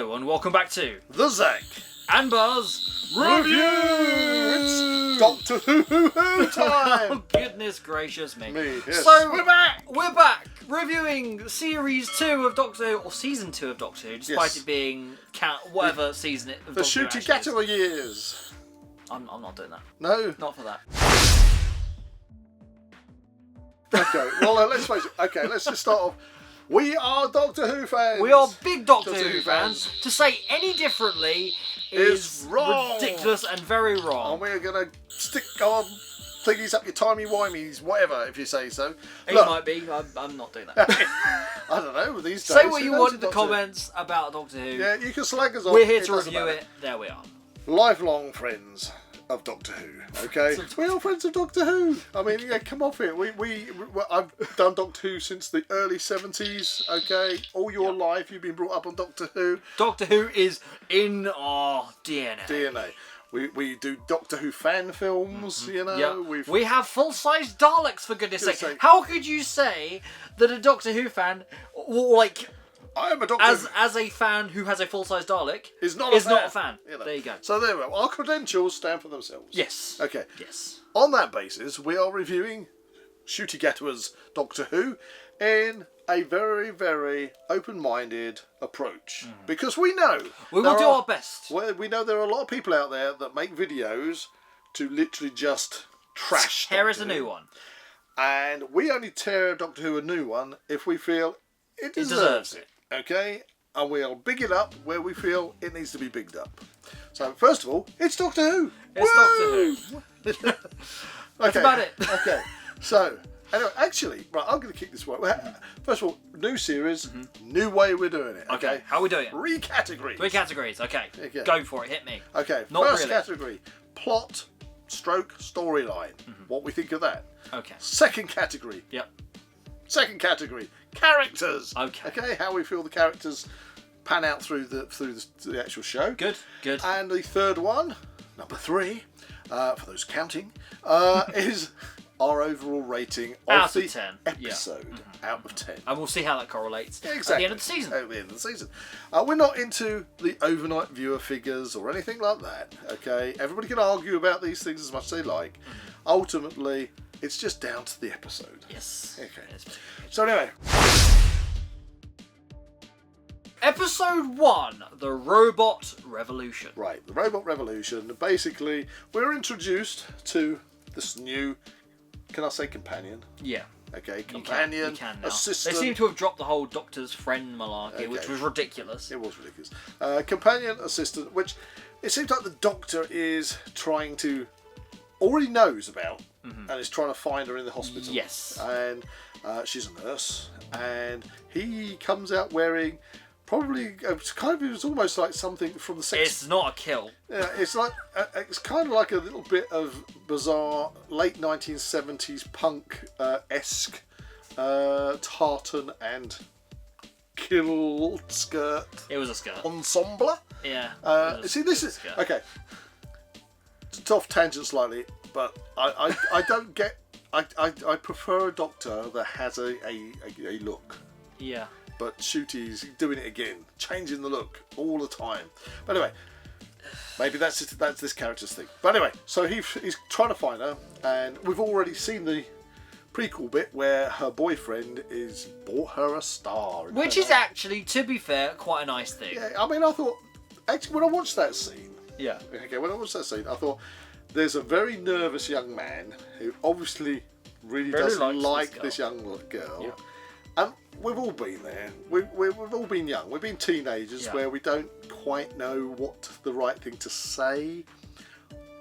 Hello and welcome back to the Zak and Buzz Review! It's Doctor Who time! Oh, goodness gracious me. Yes. So, we're back! We're back reviewing Series 2 of Doctor Who, or Season 2 of Doctor Who, despite it being whatever season of The Doctor Who shooty actually gatwa years. I'm not doing that. No? Not for that. Okay, well, let's face it. Okay, let's just start off. We are Doctor Who fans. We are big Doctor Doctor Who Who fans. fans. To say any differently is wrong. ridiculous and very wrong. And we're going to stick our thingies up your timey-wimeys, whatever, if you say so. It Look, might be. I'm not doing that. I don't know, these days. Say what you who knows want in the Doctor Who? comments about Doctor Who. Yeah, you can slag us off. We're here to doesn't review matter. it. There we are. Lifelong friends of Doctor Who, okay? We're all friends of Doctor Who. I mean, yeah, come off it. I've done Doctor Who since the early 70s, okay? All your life you've been brought up on Doctor Who. Doctor Who is in our DNA. We do Doctor Who fan films, you know. Yeah. We have full-size Daleks, for goodness sake. sake. How could you say that a Doctor Who fan, like, I am a Doctor Who. as a fan who has a full-size Dalek, Is not a fan. You know. There you go. So there we are. Our credentials stand for themselves. Yes. Okay. Yes. On that basis, we are reviewing Shooty Gatwa's Doctor Who in a very, very open-minded approach. Because we know... We will do our best. Well, we know there are a lot of people out there that make videos to literally just trash Here is Doctor a Who. new one. And we only tear Doctor Who a new one if we feel it deserves it. Okay? And we'll big it up where we feel it needs to be bigged up. So, first of all, it's Doctor Who. It's Woo! Doctor Who. That's about it. Okay. So, anyway, actually, right, I'm going to kick this way. First of all, new series, new way we're doing it. Okay, how are we doing it? 3 categories. 3 categories, okay. Okay. Go for it, hit me. Okay, Not first really. category, plot, stroke, storyline. What we think of that. Okay. Second category, Yep. characters. Okay. Okay, how we feel the characters pan out through the actual show. Good, good. And the third one, number 3, for those counting, is our overall rating Out of of the 10. episode. Out of 10. And we'll see how that correlates Yeah, at exactly. the end of the season. At the end of the season. We're not into the overnight viewer figures or anything like that. Okay, everybody can argue about these things as much as they like. Ultimately, it's just down to the episode. Yes. Okay. Yes. So anyway, Episode 1, The Robot Revolution. right, the Robot Revolution. Basically, we're introduced to this new, can I say companion? Yeah. Okay, companion, You can now. assistant. They seem to have dropped the whole Doctor's friend malarkey, which Okay. was ridiculous. It was ridiculous. Companion, assistant, which it seems like the Doctor is trying to, already knows about, and is trying to find her in the hospital. Yes. And she's a nurse, and he comes out wearing probably it was almost like something from the sex. It's not a kill. Yeah, it's like it's kind of like a little bit of bizarre late 1970s punk esque tartan and kilt skirt It was a skirt. ensemble. Yeah. See, this is okay. It's off tangent slightly, but I don't get. I prefer a Doctor that has a look. Yeah. But Shooty's doing it again, changing the look all the time. But anyway, maybe that's this character's thing. But anyway, so he's trying to find her, and we've already seen the prequel bit where her boyfriend is bought her a star. Which is actually, to be fair, quite a nice thing. Yeah, I mean, I thought actually when I watched that scene, Yeah. okay, when I watched that scene, I thought there's a very nervous young man who obviously really doesn't like this young girl. Yeah. And we've all been there. We've all been young. We've been teenagers where we don't quite know what the right thing to say.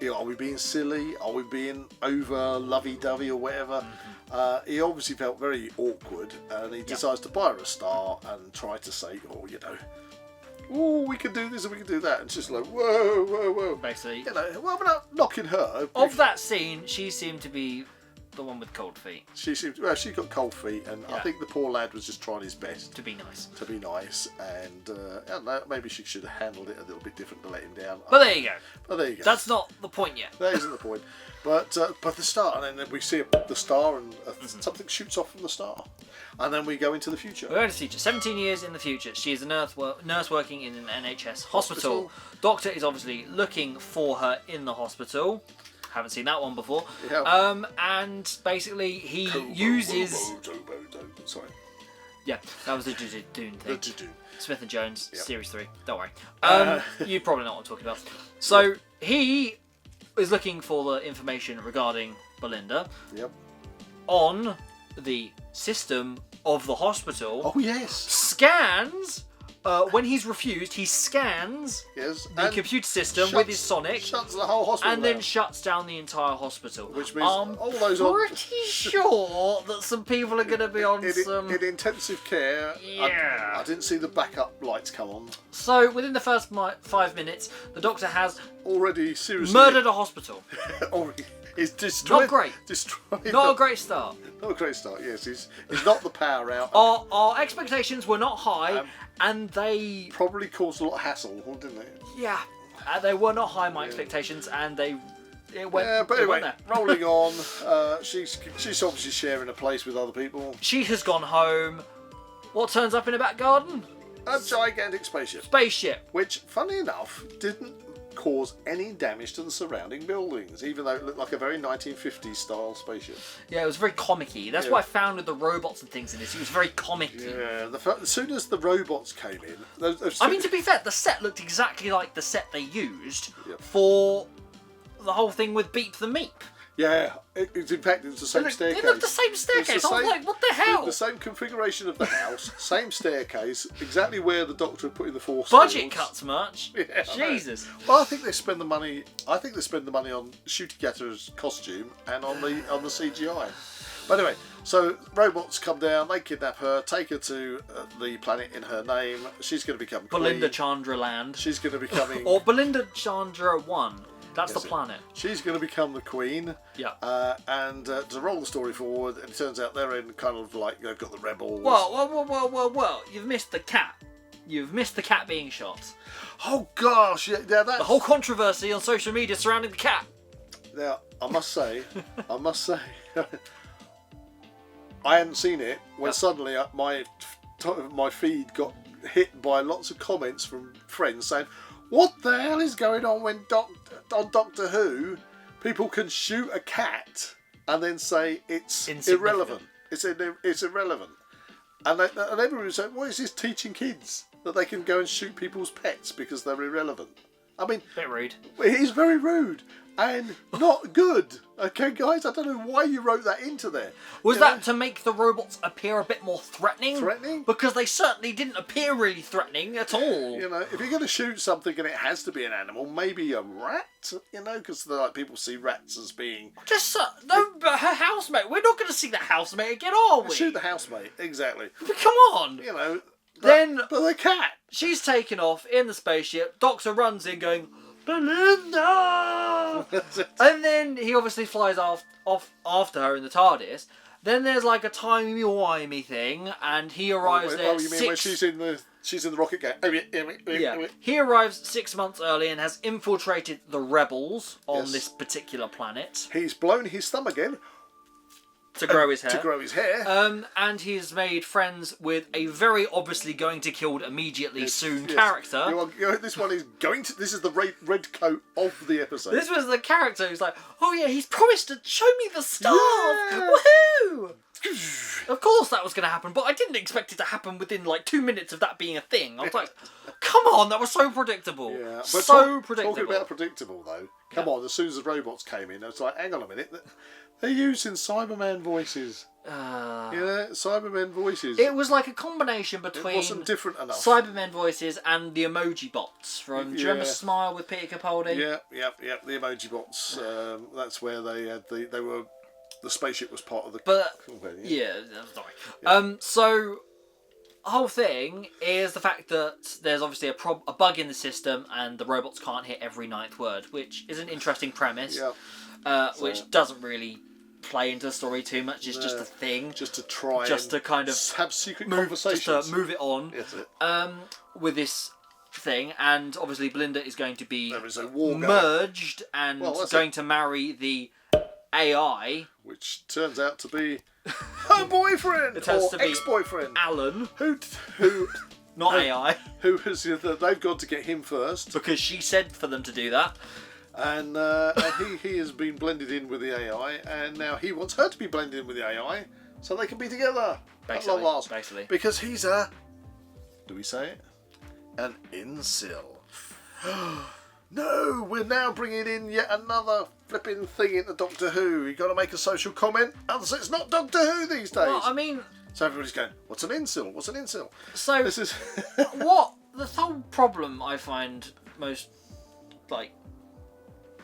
You know, are we being silly? Are we being over lovey-dovey or whatever? He obviously felt very awkward, and he decides to buy her a star and try to say, oh, you know, oh, we can do this and we can do that. And it's just like, whoa. Basically. You know, well, we're not knocking her. Of that scene, she seemed to be the one with cold feet. She got cold feet, and I think the poor lad was just trying his best to be nice. And I don't know, maybe she should have handled it a little bit different to let him down. But there you go. That's not the point yet. That isn't the point. But the star, and then we see the star, and something shoots off from the star, and then we go into the future. We're going to future. 17 years in the future, she is a nurse working in an NHS hospital. Doctor is obviously looking for her in the hospital. Haven't seen that one before. Yeah. And basically he uses. Sorry. Yeah, that was the Dune thing. Smith and Jones, Yep. Series 3. Don't worry. You probably know what I'm talking about. So he is looking for the information regarding Belinda. Yep. On the system of the hospital. Oh yes. Scans. When he's refused, he scans the computer system with his sonic. Shuts the whole hospital and then shuts down the entire hospital. Which means all those pretty sure that some people are going to be on in intensive care. Yeah. I didn't see the backup lights come on. So within the first 5 minutes, the doctor has already seriously murdered a hospital. He's destroyed. Not great. Destroyed. Not a great start. Not a great start. Yes, he's knocked the power out. Our expectations were not high, and they probably caused a lot of hassle, didn't they? Yeah, they were not high. My expectations, and it went. Yeah, but anyway, there. rolling on. She's obviously sharing a place with other people. She has gone home. What turns up in a back garden? A gigantic spaceship. Which, funny enough, didn't cause any damage to the surrounding buildings, even though it looked like a very 1950s style spaceship. Yeah, it was very comic-y. That's what I found with the robots and things in this. It was very comic-y. Yeah, as soon as the robots came in... I mean, to be fair, the set looked exactly like the set they used for the whole thing with Beep the Meep. Yeah, in fact, it was the same staircase. It looked the same staircase. I was like, what the hell? The same configuration of the house, same staircase, exactly where the doctor had put in the force budget fields. cuts much. Yeah, Jesus. Well, I think they spend the money. I think they spend the money on Shooty costume and on the CGI. But anyway, so robots come down, they kidnap her, take her to the planet in her name. She's going to become Belinda Queen. Chandra Land. She's going to become or Belinda Chandra 1. That's the planet. She's going to become the Queen. Yeah. And to roll the story forward, it turns out they're in kind of like, they've got the rebels. Well. You've missed the cat. You've missed the cat being shot. Oh, gosh. Yeah, that's... The whole controversy on social media surrounding the cat. Now, I must say, I hadn't seen it when suddenly my feed got hit by lots of comments from friends saying, what the hell is going on when on Doctor Who people can shoot a cat and then say it's irrelevant? It's irrelevant. And everyone was saying, what is this teaching kids? That they can go and shoot people's pets because they're irrelevant. I mean... Bit rude. It is very rude. And not good. Okay, guys? I don't know why you wrote that into there. Was that to make the robots appear a bit more threatening? Threatening? Because they certainly didn't appear really threatening at all. You know, if you're going to shoot something and it has to be an animal, maybe a rat, you know, because like people see rats as being... Just, her housemate. We're not going to see the housemate again, are we? Shoot the housemate, exactly. But come on! You know, but the cat. She's taken off in the spaceship. Doctor runs in going, Belinda! And then he obviously flies off after her in the TARDIS. Then there's like a timey-wimey thing, and he arrives there. Oh, you mean when she's in the rocket gang? Yeah. He arrives 6 months early and has infiltrated the rebels on this particular planet. He's blown his thumb again. To grow his hair. To grow his hair. And he's made friends with a very obviously going to killed immediately soon character. This one is going to... This is the red coat of the episode. This was the character who's like, oh yeah, he's promised to show me the stars. Yeah. Woohoo! Of course that was going to happen, but I didn't expect it to happen within like 2 minutes of that being a thing. I was like, come on, that was so predictable. Yeah, but predictable. Talking about predictable though, come on, as soon as the robots came in, I was like, hang on a minute. They're using Cyberman voices. Cybermen voices. It was like a combination between... It wasn't different enough. Cybermen voices and the emoji bots from... Do you remember Smile with Peter Capaldi? Yeah. The emoji bots. That's where they had the spaceship was part of the... Sorry. So... The whole thing is the fact that there's obviously a bug in the system and the robots can't hit every ninth word, which is an interesting premise, which doesn't really play into the story too much. It's just a thing. Just to try to kind of have secret conversations. Just to move it on. Yes, with this thing, and obviously Belinda is going to be merged and going to marry the AI, which turns out to be her boyfriend or ex-boyfriend, Alan, who not AI, who has they've got to get him first because she said for them to do that, and he has been blended in with the AI, and now he wants her to be blended in with the AI so they can be together at long last. Basically, because he's a, do we say it, an incel. No, we're now bringing in yet another flipping thing into Doctor Who. You got to make a social comment, else it's not Doctor Who these days. Well, I mean, so everybody's going, "What's an incel? What's an incel?" So this is what the whole problem I find most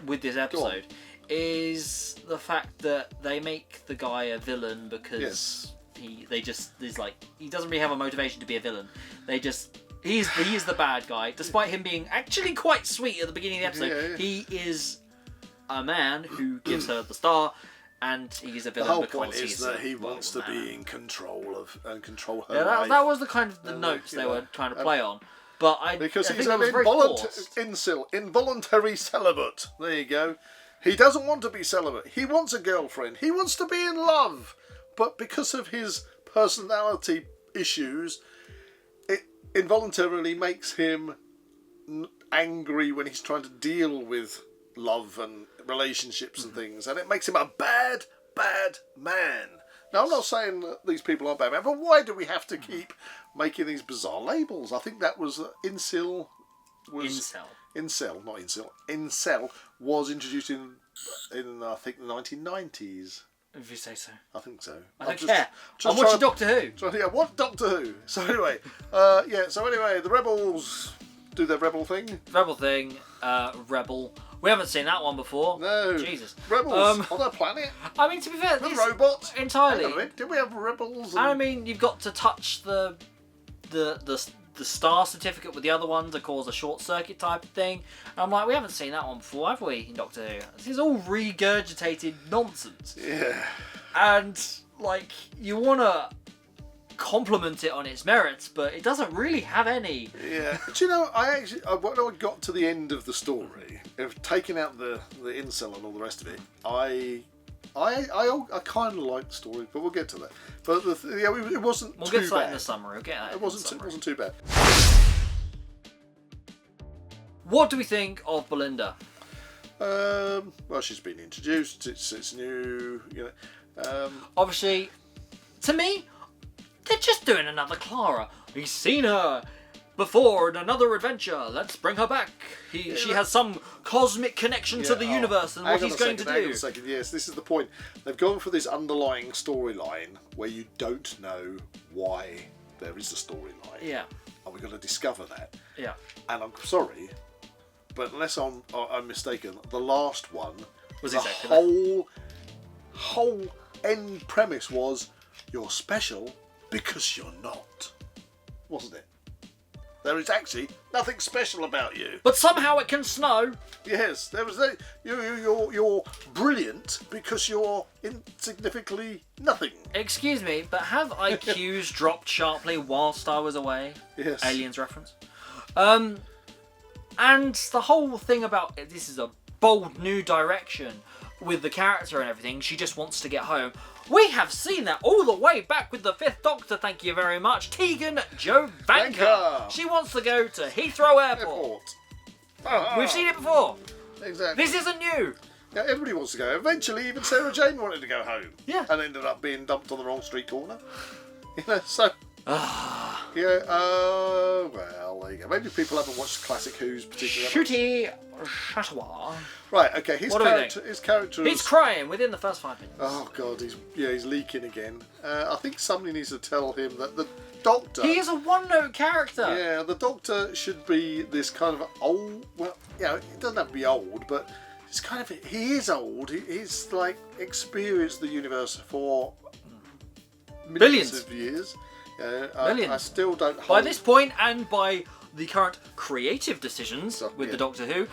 with this episode is the fact that they make the guy a villain because he doesn't really have a motivation to be a villain. He's the bad guy, despite him being actually quite sweet at the beginning of the episode. Yeah. He is a man who gives her the star, and he's a villain. The whole because point is that he wants to be in control of and control her life. That was the kind of the notes they were trying to play on. But because he's an involuntary celibate. There you go. He doesn't want to be celibate. He wants a girlfriend. He wants to be in love, but because of his personality issues, involuntarily makes him angry when he's trying to deal with love and relationships and things, and it makes him a bad man. Now, I'm not saying that these people are bad men, but why do we have to keep making these bizarre labels? I think that was incel was introduced in I think the 1990s. If you say so. I think so. I don't care. I'm watching Doctor Who. Yeah, what Doctor Who? So anyway, the rebels do their rebel thing. Rebel. We haven't seen that one before. No. Jesus. Rebels on a planet. I mean, to be fair, with robots. Entirely. Did we have rebels? I mean, you've got to touch the star certificate with the other one to cause a short circuit type of thing. And I'm like, we haven't seen that one before, have we, in Doctor Who? This is all regurgitated nonsense. Yeah. And, you want to compliment it on its merits, but it doesn't really have any. Yeah. Do you know, when I got to the end of the story, of taking out the incel and all the rest of it, I kind of liked the story, but we'll get to that. But it wasn't too bad. We'll get to that in the summary. It wasn't too bad. What do we think of Belinda? Well, she's been introduced. It's new. Obviously, to me, they're just doing another Clara. We've seen her before in another adventure. Let's bring her back. She has some cosmic connection to the universe and what he's going to do. Hang on a second. Yes, this is the point. They've gone for this underlying storyline where you don't know why there is a storyline. Yeah. And we're going to discover that. Yeah. And I'm sorry, but unless I'm mistaken, the last one was the exactly whole end premise was you're special because you're not, wasn't it? There is actually nothing special about you. But somehow it can snow. Yes, there was you're brilliant because you're insignificantly nothing. Excuse me, but have IQs dropped sharply whilst I was away? Yes. Aliens reference. And the whole thing about this is a bold new direction with the character and everything. She just wants to get home. We have seen that all the way back with the Fifth Doctor, thank you very much, Tegan Jo Vanker. She wants to go to Heathrow Airport. We've seen it before. Exactly. This isn't new. Yeah, everybody wants to go. Eventually, even Sarah Jane wanted to go home. Yeah. And ended up being dumped on the wrong street corner. So... yeah, well, there you go. Maybe people haven't watched classic Who's particularly. Shooty Chateau. Right, okay, his character He's crying within the first 5 minutes. Oh god, he's leaking again. I think somebody needs to tell him that the Doctor... He is a one-note character. Yeah, the Doctor should be this kind of old... Well, he doesn't have to be old, but it's kind of... He is old. He's, experienced the universe for... Billions of years. Millions. I still don't hold... By this point, and by the current creative decisions with the Doctor Who,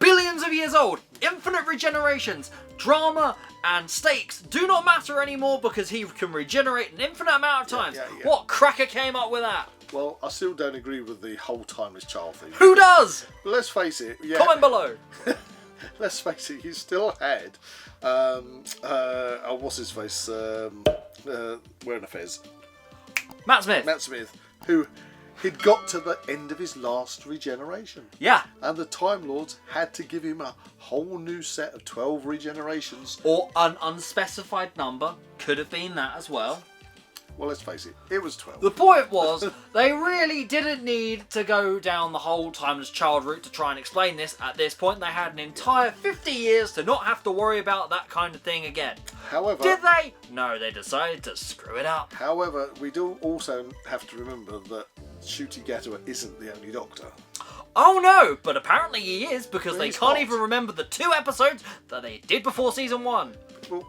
billions of years old, infinite regenerations, drama and stakes do not matter anymore because he can regenerate an infinite amount of times. Yeah. What cracker came up with that? Well, I still don't agree with the whole timeless child thing. Who does? But let's face it. Yeah. Comment below. Let's face it. You still had, what's his face? Wearing a fez. Matt Smith. Matt Smith, who he'd got to the end of his last regeneration. Yeah. And the Time Lords had to give him a whole new set of 12 regenerations. Or an unspecified number. Could have been that as well. Well, let's face it, it was 12. The point was, they really didn't need to go down the whole timeless child route to try and explain this. At this point, they had an entire 50 years to not have to worry about that kind of thing again. However... Did they? No, they decided to screw it up. However, we do also have to remember that ncuti Gatwa isn't the only Doctor. Oh no, but apparently he is, because Well, they he's can't not. even remember the 2 episodes that they did before season 1. Well,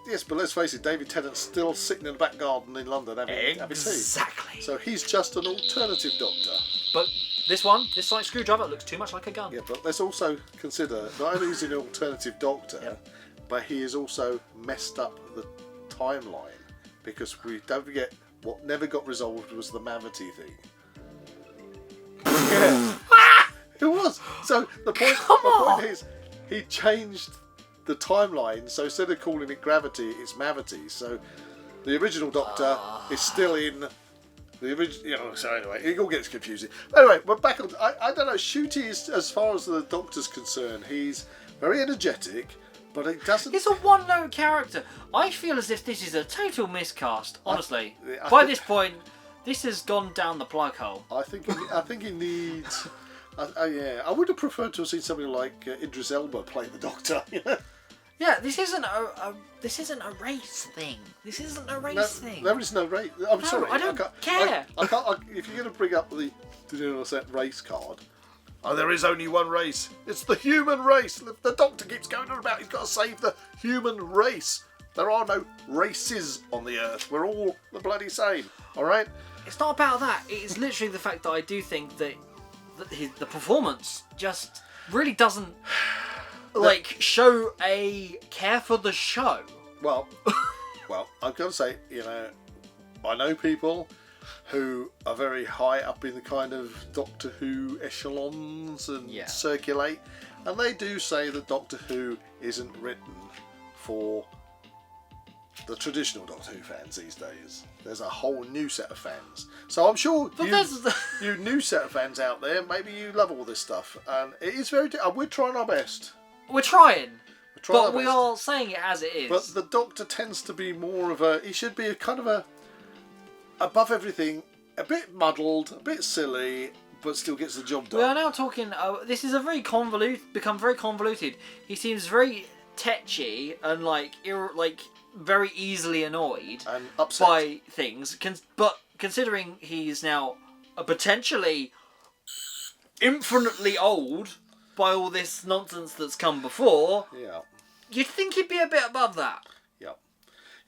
yes, but let's face it, David Tennant's still sitting in the back garden in London having tea. Exactly. So he's just an alternative Doctor. But this sonic screwdriver looks too much like a gun. Yeah, but let's also consider, not only is he an alternative Doctor, but he has also messed up the timeline. Because we don't forget, what never got resolved was the Mavity thing. Yeah. It was. So the point is, he changed the timeline, so instead of calling it gravity, it's Mavity. So the original Doctor is still in the original. So anyway, it all gets confusing. Anyway, we're back on. I don't know. ncuti is, as far as the Doctor's concerned, he's very energetic, but it doesn't. He's a one-note character. I feel as if this is a total miscast. Honestly, by this point, this has gone down the plug hole. I think he needs. Yeah, I would have preferred to have seen something like Idris Elba play the Doctor. Yeah, this isn't a race thing. This isn't a race thing. There is no race. I'm sorry. I don't care. I can't. If you're going to bring up the set race card, there is only one race. It's the human race. The Doctor keeps going on about he's got to save the human race. There are no races on the Earth. We're all the bloody same. All right. It's not about that. It's literally the fact that I do think that the performance just really doesn't show a care for the show. Well, I've got to say, I know people who are very high up in the kind of Doctor Who echelons and circulate, and they do say that Doctor Who isn't written for the traditional Doctor Who fans these days. There's a whole new set of fans. So I'm sure you new set of fans out there, maybe you love all this stuff. And it is very... we're trying our best. We're trying. But we are saying it as it is. But the Doctor tends to be more of a... He should be a kind of a... above everything, a bit muddled, a bit silly, but still gets the job done. We are now talking... this is become very convoluted. He seems very tetchy and very easily annoyed and upset by things. But considering he's now potentially infinitely old by all this nonsense that's come before, you'd think he'd be a bit above that. Yeah.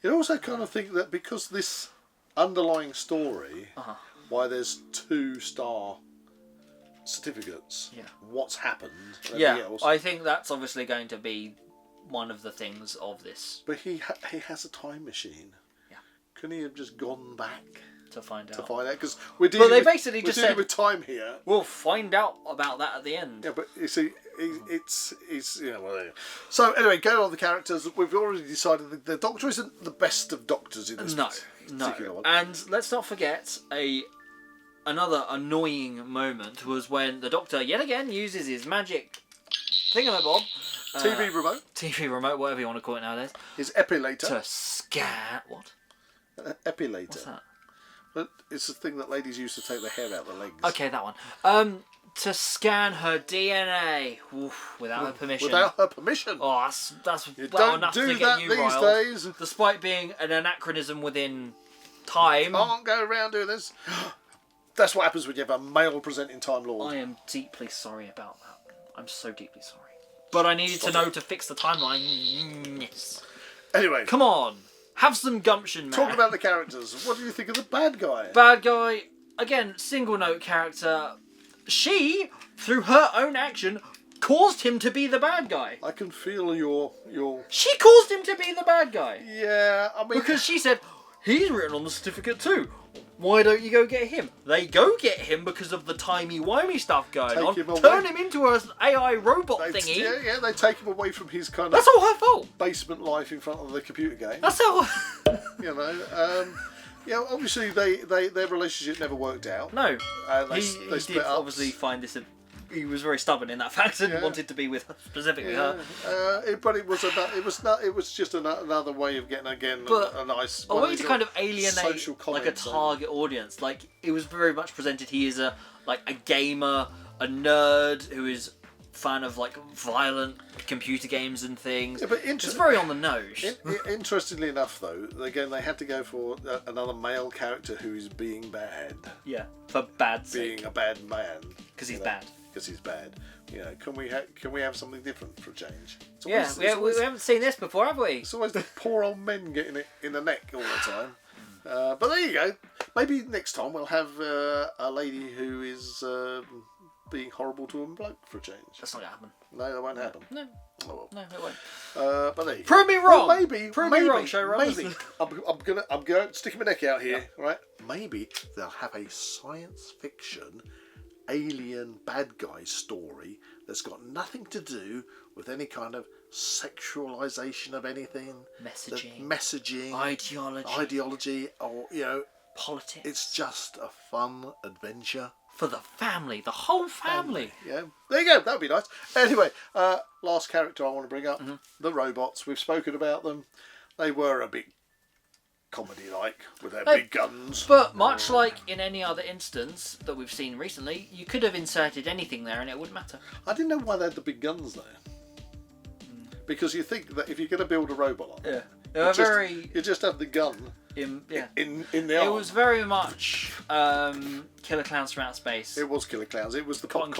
You'd also kind of think that because this underlying story, why there's 2-star certificates, what's happened, else. I think that's obviously going to be one of the things of this. But he has a time machine. Yeah. Couldn't he have just gone back to find out? Because we're dealing just said with time here. We'll find out about that at the end. Yeah, but you see, it's So anyway, going on the characters, we've already decided that the Doctor isn't the best of Doctors in this particular one. And let's not forget another annoying moment was when the Doctor yet again uses his magic thingamabob. TV remote, whatever you want to call it nowadays. His epilator. To scan... What? Epilator. What's that? But it's a thing that ladies use to take their hair out the legs. Okay, that one. To scan her DNA without her permission. Without her permission? Oh, that's you well don't enough do to get that you these riled. days. Despite being an anachronism within time. Can't go around doing this. That's what happens when you have a male presenting Time Lord. I am deeply sorry about that. I'm so deeply sorry. But I needed to know to fix the timeline. Yes. Anyway. Come on. Have some gumption, man. Talk about the characters. What do you think of the bad guy? Bad guy, again, single note character. She, through her own action, caused him to be the bad guy. I can feel your. She caused him to be the bad guy. Yeah, I mean. Because she said, he's written on the certificate too. Why don't you go get him? They go get him because of the timey-wimey stuff going on. Turn him into an AI robot thingy. Yeah, they take him away from his kind of... That's all her fault. ...basement life in front of the computer game. That's all... You know, obviously their relationship never worked out. No. They he split did up. obviously find this... He was very stubborn in that fact and wanted to be with specifically her. But it was just another way of getting a nice. A way to kind of alienate like a target audience. Like it was very much presented. He is a gamer, a nerd who is fan of like violent computer games and things. Yeah, but it's very on the nose. Interestingly enough, though, again they had to go for another male character who is being bad. Yeah, for bad sake. Being a bad man. Because he's bad. Because he's bad. You know, can we have something different for a change? We haven't seen this before, have we? It's always the poor old men getting it in the neck all the time. But there you go. Maybe next time we'll have a lady who is being horrible to a bloke for a change. That's not going to happen. No, that won't happen. No. Oh, well. No, it won't. But there you go. Prove me wrong. Well, maybe. Prove me wrong, showrunners. Maybe. I'm going sticking my neck out here, right? Maybe they'll have a science fiction alien bad guy story that's got nothing to do with any kind of sexualization of anything, messaging, ideology, or politics. It's just a fun adventure for the family, the whole family. Yeah, there you go. That'd be nice. Anyway, last character I want to bring up: the robots. We've spoken about them. They were a bit comedy-like with their big guns. But much like in any other instance that we've seen recently, you could have inserted anything there and it wouldn't matter. I didn't know why they had the big guns there. Because you think that if you're going to build a robot, you just have the gun in the arm. It was very much Killer Clowns from Outer Space. It was Killer Clowns. It was the cotton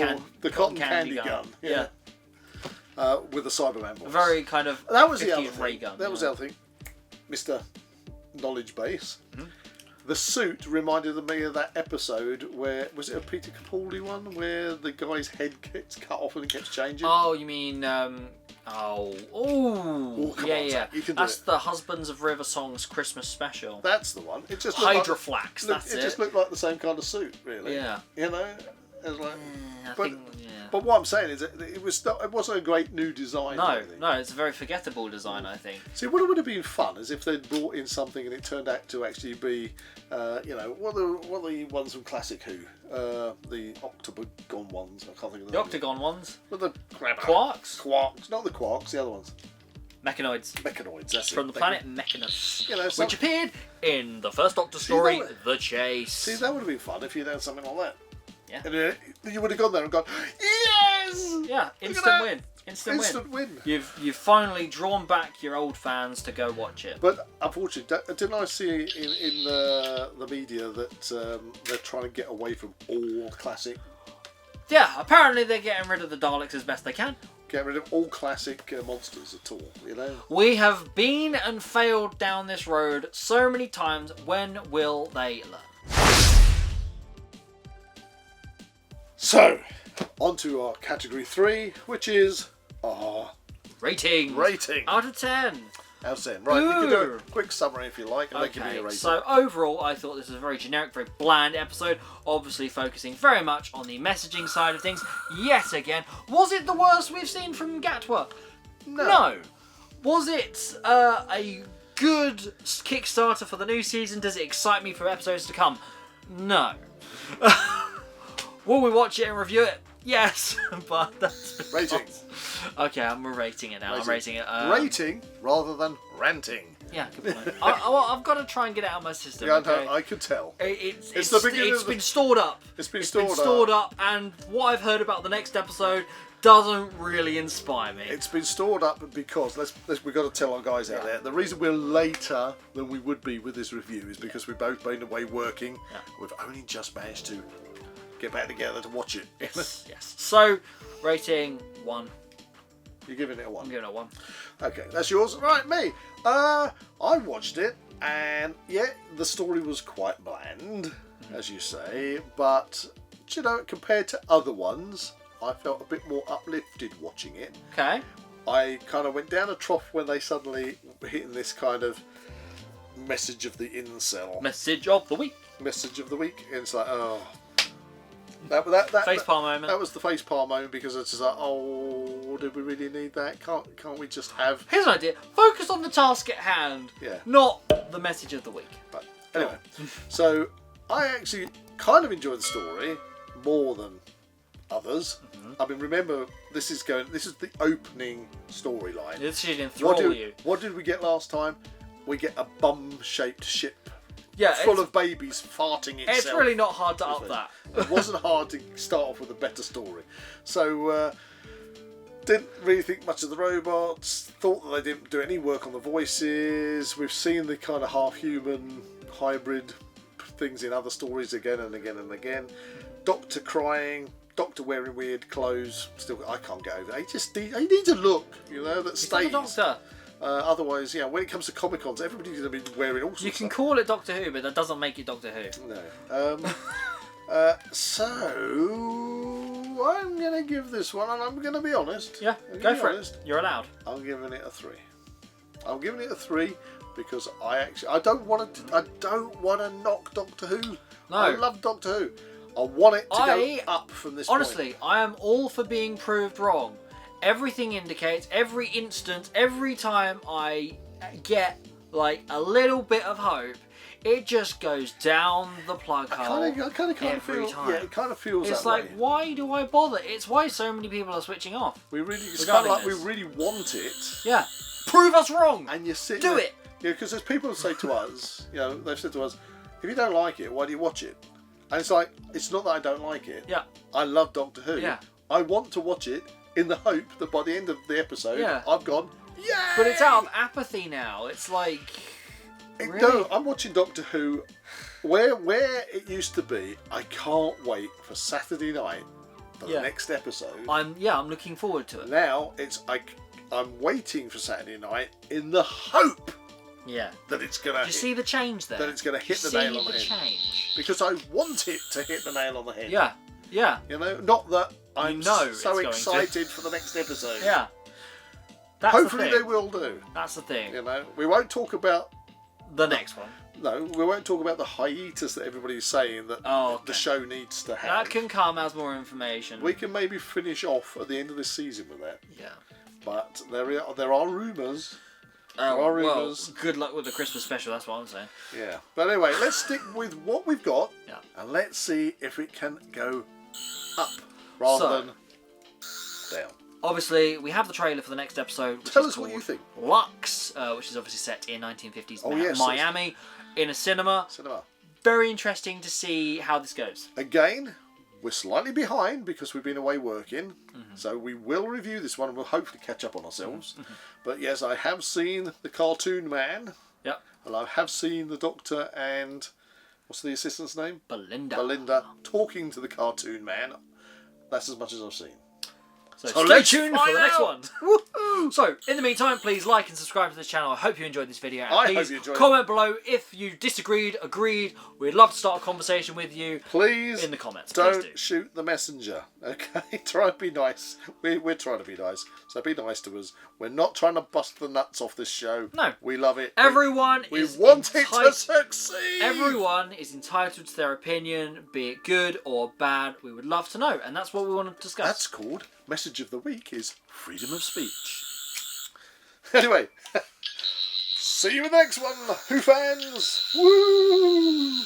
candy gun. Yeah. With a Cyberman voice. A very kind of that was the other thing. gun. That was the other thing. Mr. Knowledge Base. The suit reminded me of that episode where, was it a Peter Capaldi one, where the guy's head gets cut off and it keeps changing? Oh, you mean, yeah. That's the Husbands of River Song's Christmas special. That's the one. It just Hydroflax, it just looked like the same kind of suit, really. Yeah. You know? It was like... But what I'm saying is that it wasn't a great new design. No, it's a very forgettable design, I think. See, what would have been fun is if they'd brought in something and it turned out to actually be, what are the ones from Classic Who? The octagon ones. I can't think of them. The octagon ones? With the quarks? Quarks, not the quarks, the other ones. Mechanoids. That's from the planet Mechanus, which appeared in the first Doctor story, The Chase. See, that would have been fun if you'd had something like that. Yeah. And you would have gone there and gone, yes! Yeah, instant win. You've finally drawn back your old fans to go watch it. But unfortunately, didn't I see in the media that they're trying to get away from all classic? Yeah, apparently they're getting rid of the Daleks as best they can. Get rid of all classic monsters at all, We have been and failed down this road so many times. When will they learn? So, on to our category 3, which is our rating. Out of 10. Out of 10. Right, you can do a quick summary if you like, and then give me a rating. So overall, I thought this was a very generic, very bland episode, obviously focusing very much on the messaging side of things. Yet again, was it the worst we've seen from gatwa? No. Was it a good Kickstarter for the new season? Does it excite me for episodes to come? No. Will we watch it and review it? Yes, but that's... Rating. Okay, I'm rating it now. I'm rating it. Rating rather than ranting. Yeah, good point. I've got to try and get it out of my system. Yeah, okay? I could tell. It's been stored up. It's been stored up, and what I've heard about the next episode doesn't really inspire me. It's been stored up because we've got to tell our guys out there. The reason we're later than we would be with this review is because we've both been away working. Yeah. We've only just managed to get back together to watch it. Yes. So, rating 1. You're giving it a 1? I'm giving it a 1. Okay, that's yours. Right, me. I watched it, and yeah, the story was quite bland, as you say, but, compared to other ones, I felt a bit more uplifted watching it. Okay. I kind of went down a trough when they suddenly were hitting this kind of message of the incel. Message of the week. Message of the week. And it's like, oh. That Facepalm moment. That was the facepalm moment because it's just like, oh, did we really need that? Can't we just have... Here's an idea. Focus on the task at hand. Yeah. Not the message of the week. But anyway, so I actually kind of enjoyed the story more than others. I mean, remember, this is the opening storyline. This should enthrall you. What did we get last time? We get a bum-shaped ship. Yeah, full of babies farting itself. It's really not hard to up that. It wasn't hard to start off with a better story. So, didn't really think much of the robots. Thought that they didn't do any work on the voices. We've seen the kind of half-human hybrid things in other stories again and again and again. Doctor crying. Doctor wearing weird clothes. Still, I can't get over it. He needs a look, that stays. He's not a doctor. Otherwise, when it comes to Comic Cons, everybody's going to be wearing all sorts of You can stuff. call it Doctor Who, but that doesn't make it Doctor Who. No. So, I'm going to give this one, and I'm going to be honest. Yeah, go for it. You're allowed. I'm giving it a 3. I'm giving it a 3 because I don't want to knock Doctor Who. No. I love Doctor Who. I want it to go up from this honestly, point. I am all for being proved wrong. Everything indicates, every instance, every time I get like a little bit of hope, it just goes down the plug hole I kind of every feel, time. Yeah, it kind of feels It's that like, way. why do I bother? It's why so many people are switching off. It's kind of like we really want it. Yeah. Prove us wrong. And you sit Do there, it. Yeah, because there's people who say to us, they've said to us, if you don't like it, why do you watch it? And it's like, it's not that I don't like it. Yeah. I love Doctor Who. Yeah. I want to watch it in the hope that by the end of the episode, I've gone, yay! But it's out of apathy now. It's like, really? No, I'm watching Doctor Who where it used to be, I can't wait for Saturday night for the next episode. I'm looking forward to it. Now it's I'm waiting for Saturday night in the hope that it's gonna. Do you see the change there? That it's gonna hit the nail on the head. Change? Because I want it to hit the nail on the head. Yeah, yeah. Not that I'm so it's excited for the next episode. Yeah. That's Hopefully they will do. That's the thing. We won't talk about the next one. No, we won't talk about the hiatus that everybody's saying that the show needs to have. That can come as more information. We can maybe finish off at the end of this season with that. Yeah. But there are rumours. Well, good luck with the Christmas special, that's what I'm saying. Yeah. But anyway, let's stick with what we've got. Yeah. And let's see if it can go up rather than down. Obviously, we have the trailer for the next episode. Tell us what you think. Lux, which is obviously set in 1950s Miami, in a cinema. Very interesting to see how this goes. Again, we're slightly behind because we've been away working. So we will review this one and we'll hopefully catch up on ourselves. But yes, I have seen the Cartoon Man. Yep. And I have seen the Doctor and... what's the assistant's name? Belinda. Talking to the Cartoon Man. That's as much as I've seen. So stay tuned for the next one. Woohoo! So, in the meantime, please like and subscribe to this channel. I hope you enjoyed this video. And I please hope you enjoyed it. Comment below if you disagreed, agreed. We'd love to start a conversation with you. Please in the comments. Don't shoot the messenger. Okay? Try and be nice. We're trying to be nice. So be nice to us. We're not trying to bust the nuts off this show. No. We love it. Everyone we is want it to succeed. Everyone is entitled to their opinion, be it good or bad. We would love to know. And that's what we want to discuss. That's called... Message of the week is freedom of speech. Anyway, see you in the next one, Who fans. Woo!